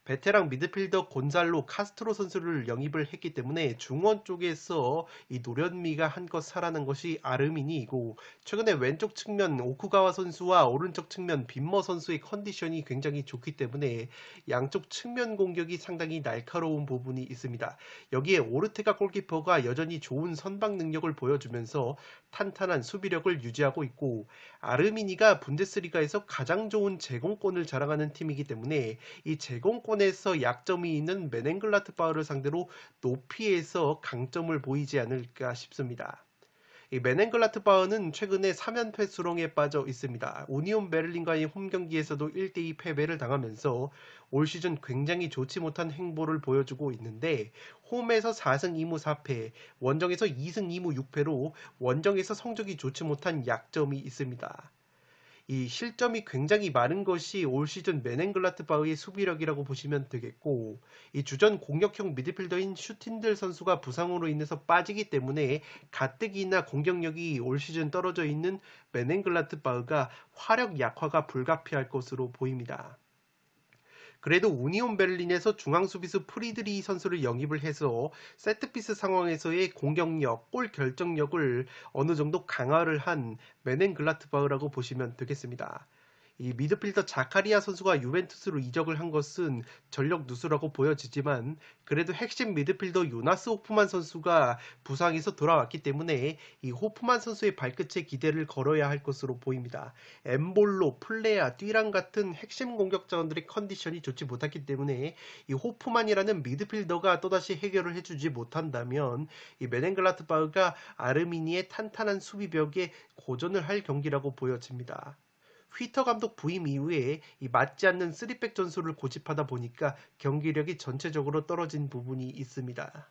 베테랑 미드필더 곤살로 카스트로 선수를 영입을 했기 때문에 중원 쪽에서 이 노련미가 한껏 살아난 것이 아르미니이고 최근에 왼쪽 측면 오쿠가와 선수와 오른쪽 측면 빈머 선수의 컨디션이 굉장히 좋기 때문에 양쪽 측면 공격이 상당히 날카로운 부분이 있습니다. 여기에 오르테가 골키퍼가 여전히 좋은 선방 능력을 보여주면서 탄탄한 수비력을 유지하고 있고 아르미니가 분데스리가에서 가장 좋은 제공권을 자랑하는 팀이기 때문에 이 제공권에서 약점이 있는 메넨글라트바흐를 상대로 높이에서 강점을 보이지 않을까 싶습니다. 이 메넨글라트바흐는 최근에 3연패 수렁에 빠져 있습니다. 우니온 베를린과의 홈경기에서도 1대2 패배를 당하면서 올 시즌 굉장히 좋지 못한 행보를 보여주고 있는데 홈에서 4승 2무 4패, 원정에서 2승 2무 6패로 원정에서 성적이 좋지 못한 약점이 있습니다. 이 실점이 굉장히 많은 것이 올 시즌 메넨글라트바흐의 수비력이라고 보시면 되겠고, 이 주전 공격형 미드필더인 슈틴들 선수가 부상으로 인해서 빠지기 때문에 가뜩이나 공격력이 올 시즌 떨어져 있는 메넨글라트바흐가 화력 약화가 불가피할 것으로 보입니다. 그래도 우니온 베를린에서 중앙수비수 프리드리 선수를 영입을 해서 세트피스 상황에서의 공격력, 골 결정력을 어느 정도 강화를 한 메넨글라트바흐라고 보시면 되겠습니다. 이 미드필더 자카리아 선수가 유벤투스로 이적을 한 것은 전력 누수라고 보여지지만 그래도 핵심 미드필더 요나스 호프만 선수가 부상에서 돌아왔기 때문에 이 호프만 선수의 발끝에 기대를 걸어야 할 것으로 보입니다. 엠볼로, 플레아, 듀랑 같은 핵심 공격 자원들의 컨디션이 좋지 못했기 때문에 이 호프만이라는 미드필더가 또다시 해결을 해주지 못한다면 이 메넨글라트바흐가 아르미니의 탄탄한 수비벽에 고전을 할 경기라고 보여집니다. 휘터 감독 부임 이후에 이 맞지 않는 3백 전술을 고집하다 보니까 경기력이 전체적으로 떨어진 부분이 있습니다.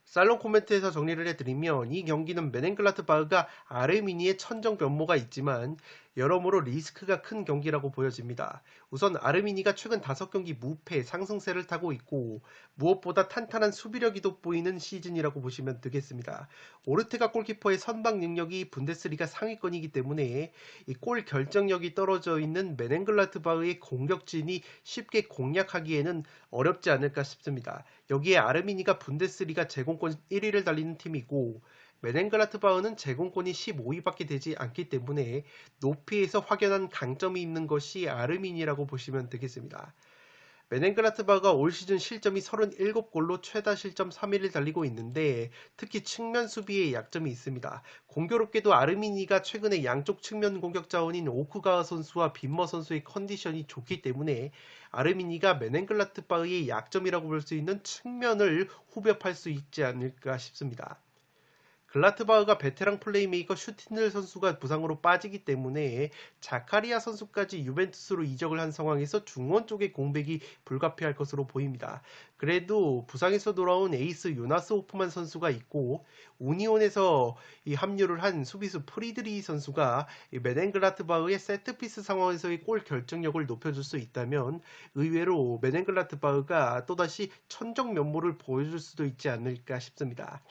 살롱 코멘트에서 정리를 해드리면 이 경기는 메넨글라트바흐가 아르미니의 천정 면모가 있지만 여러모로 리스크가 큰 경기라고 보여집니다. 우선 아르미니가 최근 5경기 무패 상승세를 타고 있고 무엇보다 탄탄한 수비력이 돋보이는 시즌이라고 보시면 되겠습니다. 오르테가 골키퍼의 선방 능력이 분데스리가 상위권이기 때문에 이 골 결정력이 떨어져 있는 메넨글라트바흐의 공격진이 쉽게 공략하기에는 어렵지 않을까 싶습니다. 여기에 아르미니가 분데스리가 제공권 1위를 달리는 팀이고 메넨글라트바흐는 제공권이 15위밖에 되지 않기 때문에 높이에서 확연한 강점이 있는 것이 아르미니라고 보시면 되겠습니다. 메넨글라트바흐가 올 시즌 실점이 37골로 최다 실점 3위를 달리고 있는데 특히 측면 수비에 약점이 있습니다. 공교롭게도 아르미니가 최근에 양쪽 측면 공격 자원인 오쿠가와 선수와 빈머 선수의 컨디션이 좋기 때문에 아르미니가 메넨글라트바흐의 약점이라고 볼 수 있는 측면을 후벼팔 수 있지 않을까 싶습니다. 글라트바흐가 베테랑 플레이메이커 슈틴들 선수가 부상으로 빠지기 때문에 자카리아 선수까지 유벤투스로 이적을 한 상황에서 중원 쪽의 공백이 불가피할 것으로 보입니다. 그래도 부상에서 돌아온 에이스 요나스 호프만 선수가 있고 우니온에서 이 합류를 한 수비수 프리드리 선수가 메넨글라트바흐의 세트피스 상황에서의 골 결정력을 높여줄 수 있다면 의외로 메넨글라트바흐가 또다시 천정 면모를 보여줄 수도 있지 않을까 싶습니다.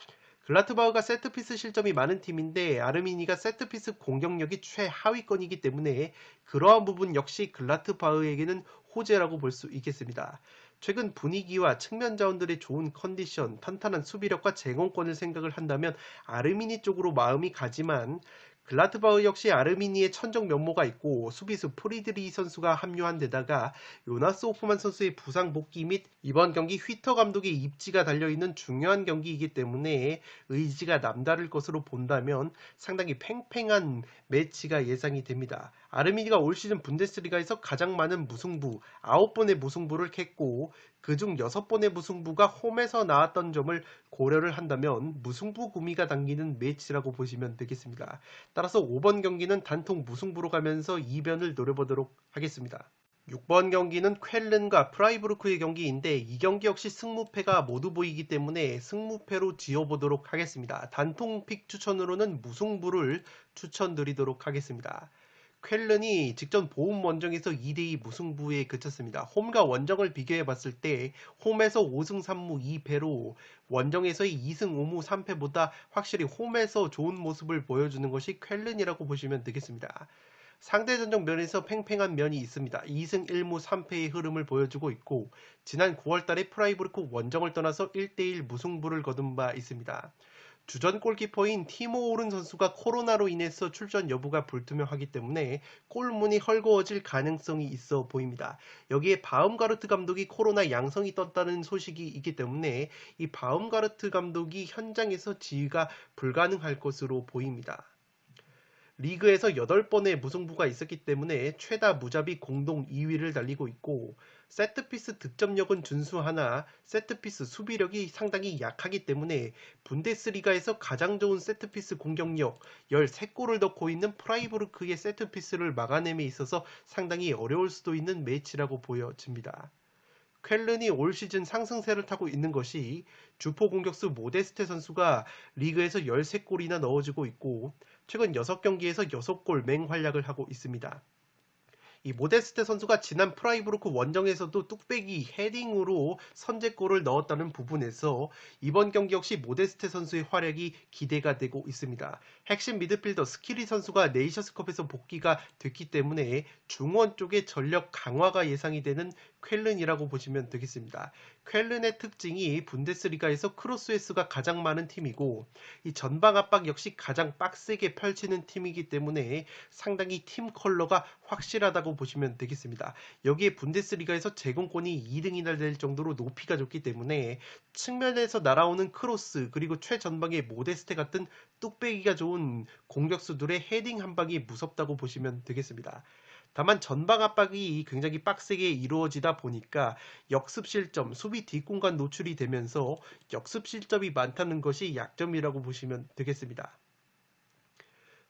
글라트바흐가 세트피스 실점이 많은 팀인데 아르미니가 세트피스 공격력이 최하위권이기 때문에 그러한 부분 역시 글라트바흐에게는 호재라고 볼 수 있겠습니다. 최근 분위기와 측면 자원들의 좋은 컨디션, 탄탄한 수비력과 제공권을 생각을 한다면 아르미니 쪽으로 마음이 가지만 글라트바흐 역시 아르미니의 천정 면모가 있고 수비수 프리드리 선수가 합류한 데다가 요나스 호프만 선수의 부상 복귀 및 이번 경기 휘터 감독의 입지가 달려있는 중요한 경기이기 때문에 의지가 남다를 것으로 본다면 상당히 팽팽한 매치가 예상이 됩니다. 아르미니가 올 시즌 분데스리가에서 가장 많은 무승부 9번의 무승부를 캤고 그중 6번의 무승부가 홈에서 나왔던 점을 고려를 한다면 무승부 구미가 당기는 매치라고 보시면 되겠습니다. 따라서 5번 경기는 단통 무승부로 가면서 이변을 노려보도록 하겠습니다. 6번 경기는 쾰른과 프라이부르크의 경기인데 이 경기 역시 승무패가 모두 보이기 때문에 승무패로 지어보도록 하겠습니다. 단통 픽 추천으로는 무승부를 추천드리도록 하겠습니다. 쾰른이 직전 보움 원정에서 2대2 무승부에 그쳤습니다. 홈과 원정을 비교해봤을 때 홈에서 5승 3무 2패로 원정에서의 2승 5무 3패보다 확실히 홈에서 좋은 모습을 보여주는 것이 쾰른이라고 보시면 되겠습니다. 상대전적 면에서 팽팽한 면이 있습니다. 2승 1무 3패의 흐름을 보여주고 있고 지난 9월달에 프라이부르크 원정을 떠나서 1대1 무승부를 거둔 바 있습니다. 주전 골키퍼인 티모 오른 선수가 코로나로 인해서 출전 여부가 불투명하기 때문에 골문이 헐거워질 가능성이 있어 보입니다. 여기에 바움가르트 감독이 코로나 양성이 떴다는 소식이 있기 때문에 이 바움가르트 감독이 현장에서 지휘가 불가능할 것으로 보입니다. 리그에서 8번의 무승부가 있었기 때문에 최다 무자비 공동 2위를 달리고 있고 세트피스 득점력은 준수하나 세트피스 수비력이 상당히 약하기 때문에 분데스리가에서 가장 좋은 세트피스 공격력 13골을 넣고 있는 프라이부르크의 세트피스를 막아냄에 있어서 상당히 어려울 수도 있는 매치라고 보여집니다. 쾰른이 올 시즌 상승세를 타고 있는 것이 주포 공격수 모데스테 선수가 리그에서 13골이나 넣어주고 있고 최근 6경기에서 6골 맹활약을 하고 있습니다. 이 모데스테 선수가 지난 프라이부르크 원정에서도 뚝배기 헤딩으로 선제골을 넣었다는 부분에서 이번 경기 역시 모데스테 선수의 활약이 기대가 되고 있습니다. 핵심 미드필더 스키리 선수가 네이션스컵에서 복귀가 됐기 때문에 중원 쪽의 전력 강화가 예상이 되는 쾰른이라고 보시면 되겠습니다. 쾰른의 특징이 분데스리가에서 크로스 횟수가 가장 많은 팀이고 이 전방 압박 역시 가장 빡세게 펼치는 팀이기 때문에 상당히 팀 컬러가 확실하다고 보시면 되겠습니다. 여기에 분데스리가에서 제공권이 2등이나 될 정도로 높이가 좋기 때문에 측면에서 날아오는 크로스 그리고 최전방의 모데스테 같은 뚝배기가 좋은 공격수들의 헤딩 한 방이 무섭다고 보시면 되겠습니다. 다만 전방 압박이 굉장히 빡세게 이루어지다 보니까 역습 실점, 수비 뒷공간 노출이 되면서 역습 실점이 많다는 것이 약점이라고 보시면 되겠습니다.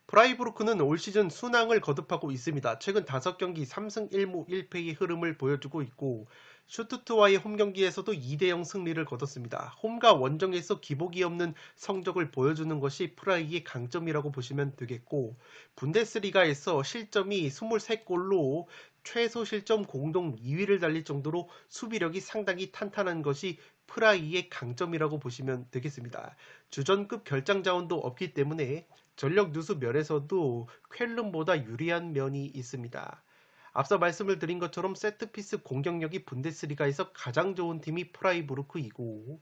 프라이부르크는 올 시즌 순항을 거듭하고 있습니다. 최근 5경기 3승 1무 1패의 흐름을 보여주고 있고 슈투트와의 홈경기에서도 2대0 승리를 거뒀습니다. 홈과 원정에서 기복이 없는 성적을 보여주는 것이 프라이의 강점이라고 보시면 되겠고 분데스리가에서 실점이 23골로 최소 실점 공동 2위를 달릴 정도로 수비력이 상당히 탄탄한 것이 프라이의 강점이라고 보시면 되겠습니다. 주전급 결장 자원도 없기 때문에 전력 누수 면에서도 쾰른보다 유리한 면이 있습니다. 앞서 말씀을 드린 것처럼 세트피스 공격력이 분데스리가에서 가장 좋은 팀이 프라이부르크이고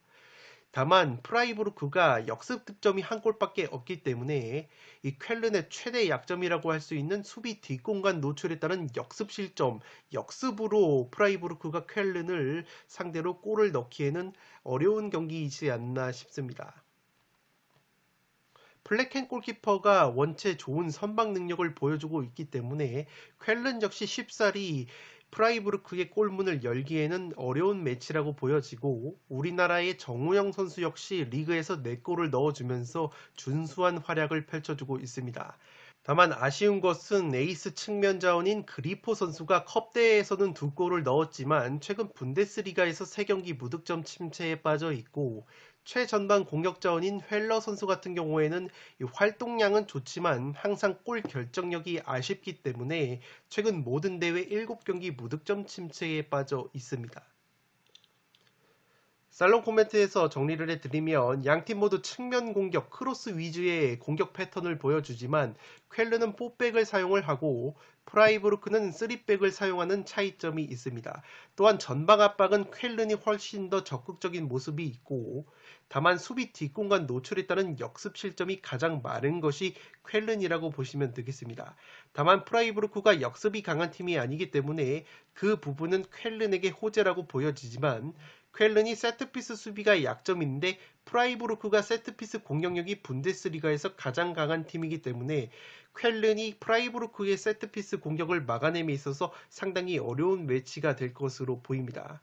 다만 프라이부르크가 역습 득점이 한 골밖에 없기 때문에 이 쾰른의 최대 약점이라고 할 수 있는 수비 뒷공간 노출에 따른 역습 실점, 역습으로 프라이부르크가 쾰른을 상대로 골을 넣기에는 어려운 경기이지 않나 싶습니다. 플레켄 골키퍼가 원체 좋은 선방 능력을 보여주고 있기 때문에 쾰른 역시 쉽사리 프라이부르크의 골문을 열기에는 어려운 매치라고 보여지고 우리나라의 정우영 선수 역시 리그에서 4골을 넣어주면서 준수한 활약을 펼쳐주고 있습니다. 다만 아쉬운 것은 에이스 측면 자원인 그리포 선수가 컵대회에서는 2골을 넣었지만 최근 분데스리가에서 3경기 무득점 침체에 빠져 있고 최전방 공격 자원인 헬러 선수 같은 경우에는 활동량은 좋지만 항상 골 결정력이 아쉽기 때문에 최근 모든 대회 7경기 무득점 침체에 빠져 있습니다. 살롱 코멘트에서 정리를 해드리면 양팀 모두 측면 공격, 크로스 위주의 공격 패턴을 보여주지만 쾰른은 4백을 사용을 하고 프라이부르크는 3백을 사용하는 차이점이 있습니다. 또한 전방 압박은 쾰른이 훨씬 더 적극적인 모습이 있고 다만 수비 뒷공간 노출에 따른 역습 실점이 가장 많은 것이 쾰른이라고 보시면 되겠습니다. 다만 프라이부르크가 역습이 강한 팀이 아니기 때문에 그 부분은 쾰른에게 호재라고 보여지지만 쾰른이 세트피스 수비가 약점인데 프라이부르크가 세트피스 공격력이 분데스리가에서 가장 강한 팀이기 때문에 쾰른이 프라이부르크의 세트피스 공격을 막아냄에 있어서 상당히 어려운 매치가 될 것으로 보입니다.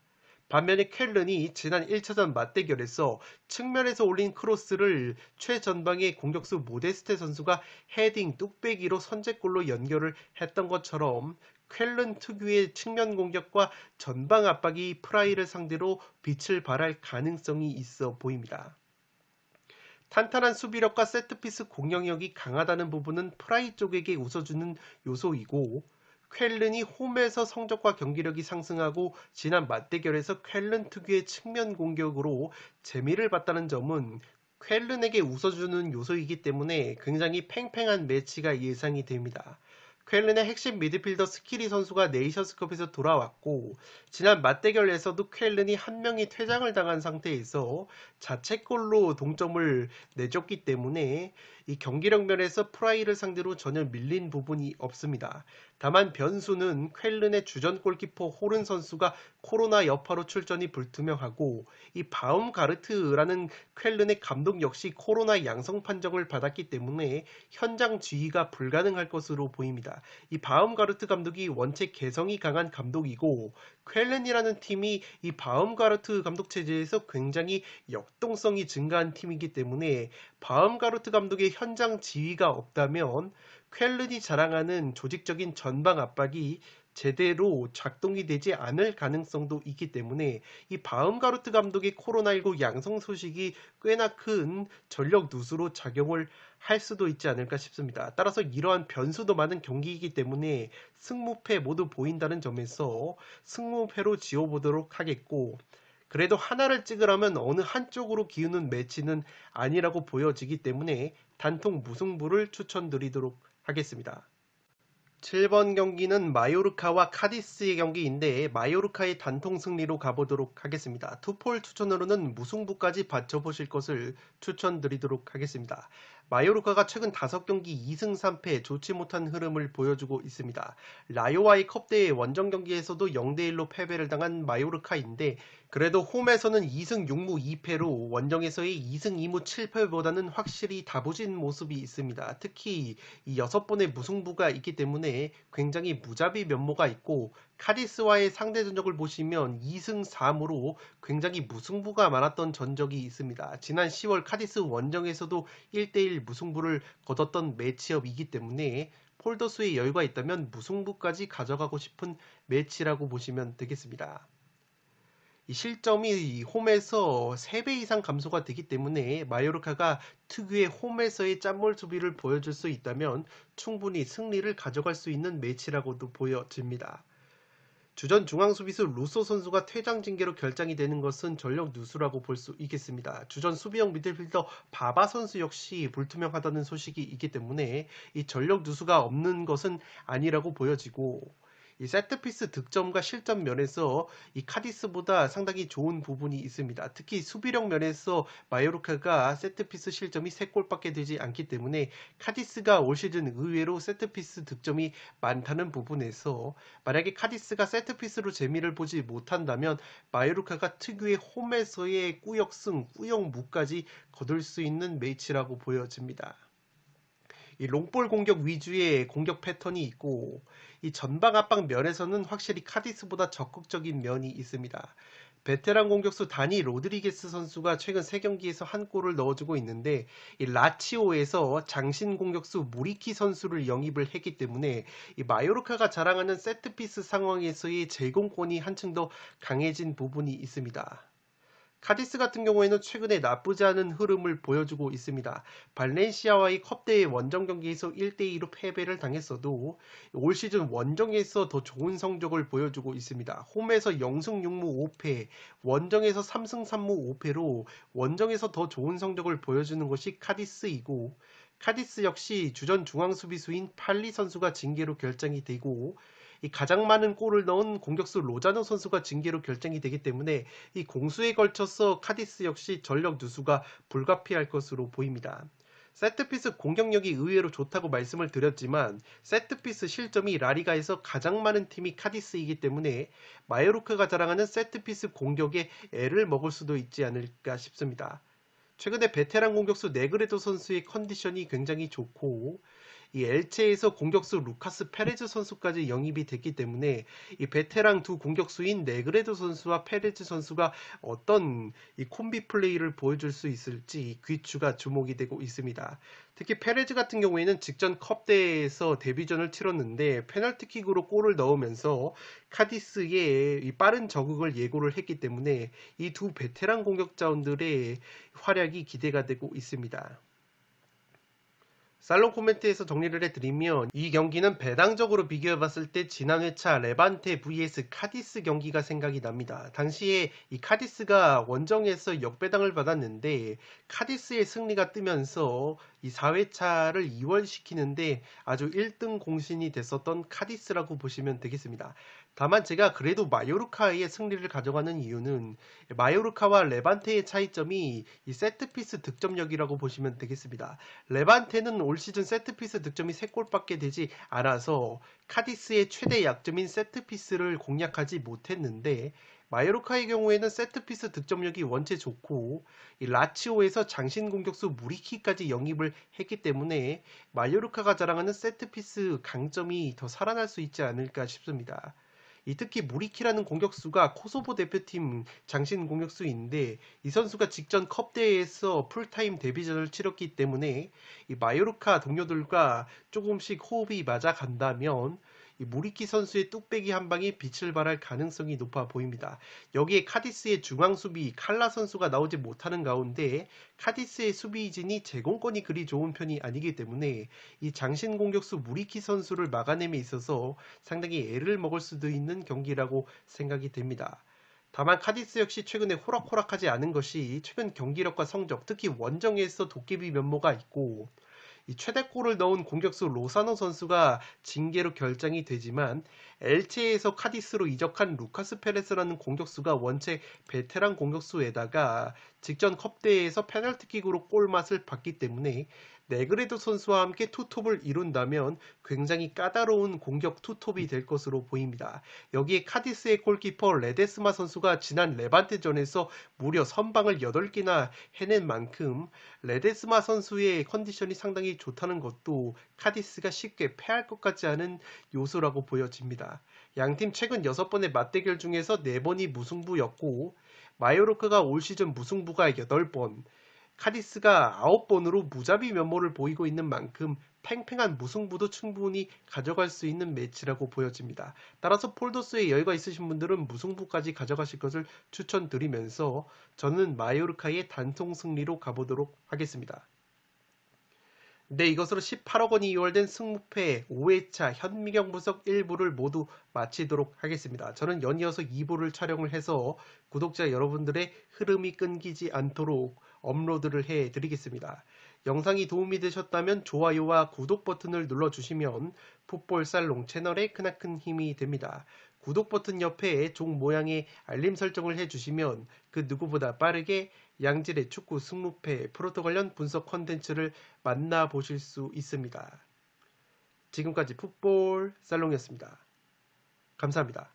반면에 쾰른이 지난 1차전 맞대결에서 측면에서 올린 크로스를 최전방의 공격수 모데스테 선수가 헤딩 뚝배기로 선제골로 연결을 했던 것처럼 쾰른 특유의 측면 공격과 전방 압박이 프라이를 상대로 빛을 발할 가능성이 있어 보입니다. 탄탄한 수비력과 세트피스 공격력이 강하다는 부분은 프라이 쪽에게 웃어주는 요소이고 쾰른이 홈에서 성적과 경기력이 상승하고 지난 맞대결에서 쾰른 특유의 측면 공격으로 재미를 봤다는 점은 쾰른에게 웃어주는 요소이기 때문에 굉장히 팽팽한 매치가 예상이 됩니다. 쾰른의 핵심 미드필더 스키리 선수가 네이션스컵에서 돌아왔고 지난 맞대결에서도 쾰른이 한 명이 퇴장을 당한 상태에서 자책골로 동점을 내줬기 때문에 이 경기력 면에서 프라이를 상대로 전혀 밀린 부분이 없습니다. 다만 변수는 쾰른의 주전 골키퍼 호른 선수가 코로나 여파로 출전이 불투명하고 이 바움가르트라는 쾰른의 감독 역시 코로나 양성 판정을 받았기 때문에 현장 지휘가 불가능할 것으로 보입니다. 이 바움가르트 감독이 원체 개성이 강한 감독이고 쾰른이라는 팀이 이 바움가르트 감독 체제에서 굉장히 역동성이 증가한 팀이기 때문에 바움가르트 감독의 현장 지휘가 없다면 쾰른이 자랑하는 조직적인 전방 압박이 제대로 작동이 되지 않을 가능성도 있기 때문에 이 바움가르트 감독의 코로나19 양성 소식이 꽤나 큰 전력 누수로 작용을 할 수도 있지 않을까 싶습니다. 따라서 이러한 변수도 많은 경기이기 때문에 승무패 모두 보인다는 점에서 승무패로 지어보도록 하겠고, 그래도 하나를 찍으라면 어느 한쪽으로 기우는 매치는 아니라고 보여지기 때문에 단통 무승부를 추천드리도록 하겠습니다. 7번 경기는 마요르카와 카디스의 경기인데 마요르카의 단통 승리로 가보도록 하겠습니다. 투폴 추천으로는 무승부까지 받쳐보실 것을 추천드리도록 하겠습니다. 마요르카가 최근 5경기 2승 3패 좋지 못한 흐름을 보여주고 있습니다. 라요와의 컵대회 원정 경기에서도 0대1로 패배를 당한 마요르카인데 그래도 홈에서는 2승 6무 2패로 원정에서의 2승 2무 7패보다는 확실히 다부진 모습이 있습니다. 특히 이 6번의 무승부가 있기 때문에 굉장히 무자비 면모가 있고 카디스와의 상대 전적을 보시면 2승 3무로 굉장히 무승부가 많았던 전적이 있습니다. 지난 10월 카디스 원정에서도 1대1 무승부를 거뒀던 매치업이기 때문에 폴더수의 여유가 있다면 무승부까지 가져가고 싶은 매치라고 보시면 되겠습니다. 이 실점이 홈에서 3배 이상 감소가 되기 때문에 마요르카가 특유의 홈에서의 짠볼 수비를 보여줄 수 있다면 충분히 승리를 가져갈 수 있는 매치라고도 보여집니다. 주전 중앙수비수 루소 선수가 퇴장 징계로 결정이 되는 것은 전력 누수라고 볼 수 있겠습니다. 주전 수비형 미들필더 바바 선수 역시 불투명하다는 소식이 있기 때문에 이 전력 누수가 없는 것은 아니라고 보여지고, 이 세트피스 득점과 실점 면에서 이 카디스보다 상당히 좋은 부분이 있습니다. 특히 수비력 면에서 마요르카가 세트피스 실점이 3골밖에 되지 않기 때문에 카디스가 올 시즌 의외로 세트피스 득점이 많다는 부분에서 만약에 카디스가 세트피스로 재미를 보지 못한다면 마요르카가 특유의 홈에서의 꾸역승, 꾸역무까지 거둘 수 있는 매치라고 보여집니다. 이 롱볼 공격 위주의 공격 패턴이 있고 이 전방 압박 면에서는 확실히 카디스보다 적극적인 면이 있습니다. 베테랑 공격수 다니 로드리게스 선수가 최근 3경기에서 한 골을 넣어주고 있는데 이 라치오에서 장신 공격수 무리키 선수를 영입을 했기 때문에 이 마요르카가 자랑하는 세트피스 상황에서의 제공권이 한층 더 강해진 부분이 있습니다. 카디스 같은 경우에는 최근에 나쁘지 않은 흐름을 보여주고 있습니다. 발렌시아와의 컵대회 원정 경기에서 1대2로 패배를 당했어도 올 시즌 원정에서 더 좋은 성적을 보여주고 있습니다. 홈에서 0승 6무 5패, 원정에서 3승 3무 5패로 원정에서 더 좋은 성적을 보여주는 것이 카디스이고, 카디스 역시 주전 중앙 수비수인 팔리 선수가 징계로 결정이 되고 이 가장 많은 골을 넣은 공격수 로자노 선수가 징계로 결정이 되기 때문에 이 공수에 걸쳐서 카디스 역시 전력 누수가 불가피할 것으로 보입니다. 세트피스 공격력이 의외로 좋다고 말씀을 드렸지만 세트피스 실점이 라리가에서 가장 많은 팀이 카디스이기 때문에 마요르카가 자랑하는 세트피스 공격에 애를 먹을 수도 있지 않을까 싶습니다. 최근에 베테랑 공격수 네그레도 선수의 컨디션이 굉장히 좋고 이 엘체에서 공격수 루카스 페레즈 선수까지 영입이 됐기 때문에 이 베테랑 두 공격수인 네그레도 선수와 페레즈 선수가 어떤 이 콤비 플레이를 보여줄 수 있을지 귀추가 주목이 되고 있습니다. 특히 페레즈 같은 경우에는 직전 컵대회에서 데뷔전을 치렀는데 페널티킥으로 골을 넣으면서 카디스의 이 빠른 적응을 예고를 했기 때문에 이 두 베테랑 공격자원들의 활약이 기대가 되고 있습니다. 살롱 코멘트에서 정리를 해드리면 이 경기는 배당적으로 비교해봤을 때 지난 회차 레반테 vs 카디스 경기가 생각이 납니다. 당시에 이 카디스가 원정에서 역배당을 받았는데 카디스의 승리가 뜨면서 이 4회차를 이월시키는데 아주 1등 공신이 됐었던 카디스라고 보시면 되겠습니다. 다만 제가 그래도 마요르카의 승리를 가져가는 이유는 마요르카와 레반테의 차이점이 이 세트피스 득점력이라고 보시면 되겠습니다. 레반테는 올 시즌 세트피스 득점이 3골밖에 되지 않아서 카디스의 최대 약점인 세트피스를 공략하지 못했는데 마요르카의 경우에는 세트피스 득점력이 원체 좋고 이 라치오에서 장신 공격수 무리키까지 영입을 했기 때문에 마요르카가 자랑하는 세트피스 강점이 더 살아날 수 있지 않을까 싶습니다. 특히 무리키라는 공격수가 코소보 대표팀 장신 공격수인데 이 선수가 직전 컵대회에서 풀타임 데뷔전을 치렀기 때문에 이 마요르카 동료들과 조금씩 호흡이 맞아간다면 이 무리키 선수의 뚝배기 한 방이 빛을 발할 가능성이 높아 보입니다. 여기에 카디스의 중앙 수비 칼라 선수가 나오지 못하는 가운데 카디스의 수비진이 제공권이 그리 좋은 편이 아니기 때문에 이 장신 공격수 무리키 선수를 막아냄에 있어서 상당히 애를 먹을 수도 있는 경기라고 생각이 됩니다. 다만 카디스 역시 최근에 호락호락하지 않은 것이 최근 경기력과 성적, 특히 원정에서 도깨비 면모가 있고 이 최대골을 넣은 공격수 로사노 선수가 징계로 결정이 되지만 엘체에서 카디스로 이적한 루카스 페레스라는 공격수가 원체 베테랑 공격수에다가 직전 컵대회에서 페널티킥으로 골맛을 봤기 때문에 네그레도 선수와 함께 투톱을 이룬다면 굉장히 까다로운 공격 투톱이 될 것으로 보입니다. 여기에 카디스의 골키퍼 레데스마 선수가 지난 레반테전에서 무려 선방을 8개나 해낸 만큼 레데스마 선수의 컨디션이 상당히 좋다는 것도 카디스가 쉽게 패할 것 같지 않은 요소라고 보여집니다. 양팀 최근 6번의 맞대결 중에서 4번이 무승부였고 마요르카가 올 시즌 무승부가 8번, 카디스가 9번으로 무자비 면모를 보이고 있는 만큼 팽팽한 무승부도 충분히 가져갈 수 있는 매치라고 보여집니다. 따라서 폴더스에 여유가 있으신 분들은 무승부까지 가져가실 것을 추천드리면서 저는 마요르카의 단통 승리로 가보도록 하겠습니다. 네, 이것으로 18억 원이 이월된 승무패 5회차 현미경 분석 1부를 모두 마치도록 하겠습니다. 저는 연이어서 2부를 촬영을 해서 구독자 여러분들의 흐름이 끊기지 않도록 업로드를 해드리겠습니다. 영상이 도움이 되셨다면 좋아요와 구독 버튼을 눌러주시면 풋볼살롱 채널에 크나큰 힘이 됩니다. 구독 버튼 옆에 종 모양의 알림 설정을 해주시면 그 누구보다 빠르게 양질의 축구 승무패 프로토 관련 분석 콘텐츠를 만나보실 수 있습니다. 지금까지 풋볼 살롱이었습니다. 감사합니다.